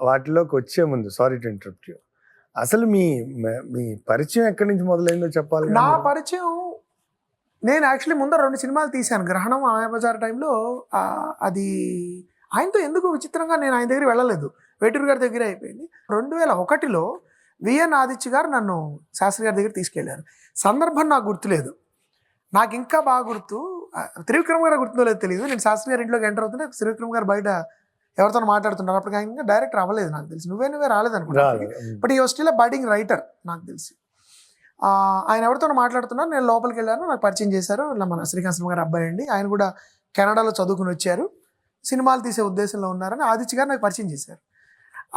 వాటిలోకి వచ్చే ముందు సారీ టు ఇంటరప్ట్ యూ. అసలు మీ మీ పరిచయం ఎక్కడి నుంచి మొదలైందో చెప్పాలి. నా పరిచయం నేను యాక్చువల్లీ ముందర 2 సినిమాలు తీశాను. గ్రహణం, మాయాబజార్ టైంలో అది ఆయనతో ఎందుకు విచిత్రంగా నేను ఆయన దగ్గర వెళ్ళలేదు. వేటూరు గారి దగ్గర అయిపోయింది. 2001లో విఎన్ ఆదిత్య గారు నన్ను శాస్త్రి గారి దగ్గర తీసుకెళ్లారు. సందర్భం నాకు గుర్తులేదు. నాకు ఇంకా బాగా గుర్తు, త్రివిక్రమ్ గారు గుర్తుందో లేదో తెలియదు. నేను శాస్త్రి గారి ఇంట్లోకి ఎంటర్ అవుతుంటే త్రివిక్రమ్ గారు బయట ఎవరితో మాట్లాడుతున్నారు. అప్పటికి ఆయన డైరెక్టర్ అవ్వలేదు నాకు తెలిసి. నువ్వే రాలేదనుకుంటా. బట్ ఈ స్టిల్ బడ్డింగ్ రైటర్ నాకు తెలిసి. ఆయన ఎవరితో మాట్లాడుతున్నారు. నేను లోపలికి వెళ్ళాను. నాకు పరిచయం చేశారు. ఇలా మన శ్రీకాంత్ గారు అబ్బాయి అండి, ఆయన కూడా కెనడాలో చదువుకుని వచ్చారు, సినిమాలు తీసే ఉద్దేశంలో ఉన్నారని ఆదిత్య గారు నాకు పరిచయం చేశారు.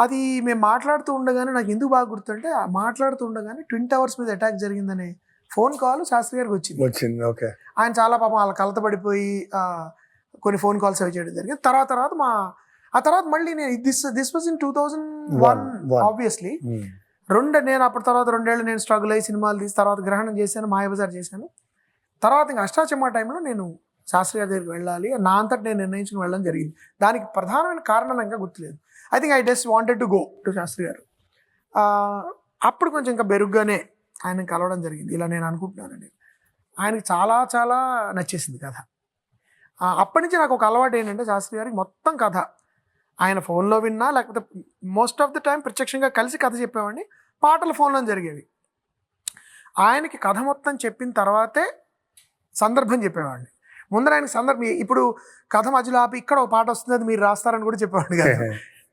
అది మేము మాట్లాడుతూ ఉండగానే నాకు ఎందుకు బాగా గుర్తుంటే, మాట్లాడుతూ ఉండగానే ట్విన్ టవర్స్ మీద అటాక్ జరిగిందనే ఫోన్ కాల్ శాస్త్రి గారికి వచ్చింది. ఓకే. ఆయన చాలా పాపం వాళ్ళ కలత పడిపోయి కొన్ని ఫోన్ కాల్స్ అవి చేయడం జరిగింది. తర్వాత మళ్ళీ నేను దిస్ వాజ్ ఇన్ 2001 ఆబ్వియస్లీ. నేను అప్పటి తర్వాత 2 ఏళ్ళు నేను స్ట్రగుల్ అయ్యి సినిమాలు తీసి తర్వాత గ్రహణం చేశాను, మాయాబజార్ చేశాను. తర్వాత ఇంకా అష్టాచమ్మా టైంలో నేను శాస్త్రి గారి దగ్గరికి వెళ్ళాలి, నా అంతటి నేను నిర్ణయించుకుని వెళ్ళడం జరిగింది. దానికి ప్రధానమైన కారణం ఇంకా గుర్తులేదు. I think I just wanted to go to Shastri గారు. అప్పుడు కొంచెం ఇంకా బెరుగ్గానే ఆయన కలవడం జరిగింది. ఇలా నేను అనుకుంటున్నానండి. ఆయనకి చాలా చాలా నచ్చేసింది కథ. అప్పటి నుంచి నాకు ఒక అలవాటు ఏంటంటే, శాస్త్రి గారికి మొత్తం కథ ఆయన ఫోన్లో విన్నా, లేకపోతే మోస్ట్ ఆఫ్ ది టైం ప్రత్యక్షంగా కలిసి కథ చెప్పేవాడిని. పాటలు ఫోన్లో జరిగేవి. ఆయనకి కథ మొత్తం చెప్పిన తర్వాతే సందర్భం చెప్పేవాడిని. ముందర ఆయనకి సందర్భం, ఇప్పుడు కథ మధ్యలో ఆపి ఇక్కడ ఒక పాట వస్తుంది, అది మీరు రాస్తారని కూడా చెప్పేవాడిని కదా.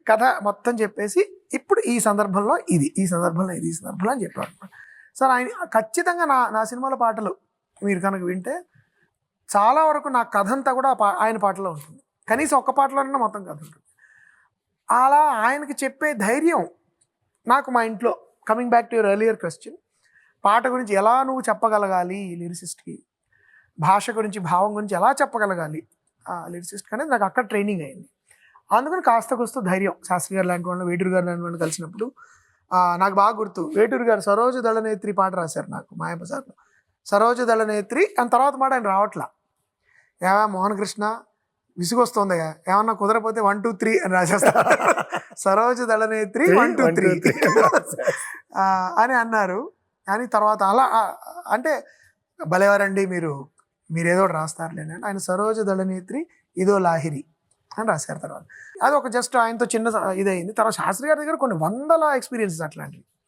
కథ మొత్తం చెప్పేసి ఇప్పుడు ఈ సందర్భంలో ఇది, ఈ సందర్భంలో ఇది, ఈ సందర్భంలో అని చెప్పేవాడు. సార్ ఆయన ఖచ్చితంగా నా సినిమాల పాటలు మీరు కనుక వింటే చాలా వరకు నా కథ అంతా కూడా ఆయన పాటలో ఉంటుంది. కనీసం ఒక్క పాటలోనే మొత్తం కథ ఉంటుంది. అలా ఆయనకి చెప్పే ధైర్యం నాకు మా ఇంట్లో, coming back to your earlier question, పాట గురించి ఎలా నువ్వు చెప్పగలగాలి లిరిసిస్ట్కి, భాష గురించి, భావం గురించి ఎలా చెప్పగలగాలి లిరిసిస్ట్కి అనేది నాకు అక్కడ ట్రైనింగ్ అయింది. అందుకని కాస్త కూస్త ధైర్యం శాస్త్రి గారు లాంటి వాళ్ళు, వేటూరు గారు లాంటి వాళ్ళు కలిసినప్పుడు నాకు బాగా గుర్తు, వేటూరు గారు సరోజ దళనేత్రి పాట రాశారు నాకు మాయాబజార్లో. సరోజ దళనేత్రి అని తర్వాత మాట ఆయన రావట్లా. ఏవా మోహన్ కృష్ణ విసుగొస్తుందయ్యా, ఏమన్నా కుదరపోతే 1 2 3 అని రాసేస్తా. సరోజ దళనేత్రి 1 2 3 అని అన్నారు. అని తర్వాత అలా అంటే భలేవారండి మీరేదో రాస్తారులేండి. ఆయన సరోజ దళనేత్రి ఇదో లాహిరి అని రాశారు. తర్వాత అది ఒక జస్ట్ ఆయనతో చిన్న ఇదయింది. తర్వాత శాస్త్రి గారి దగ్గర కొన్ని 100 ఎక్స్పీరియన్సెస్ అట్లాంటివి.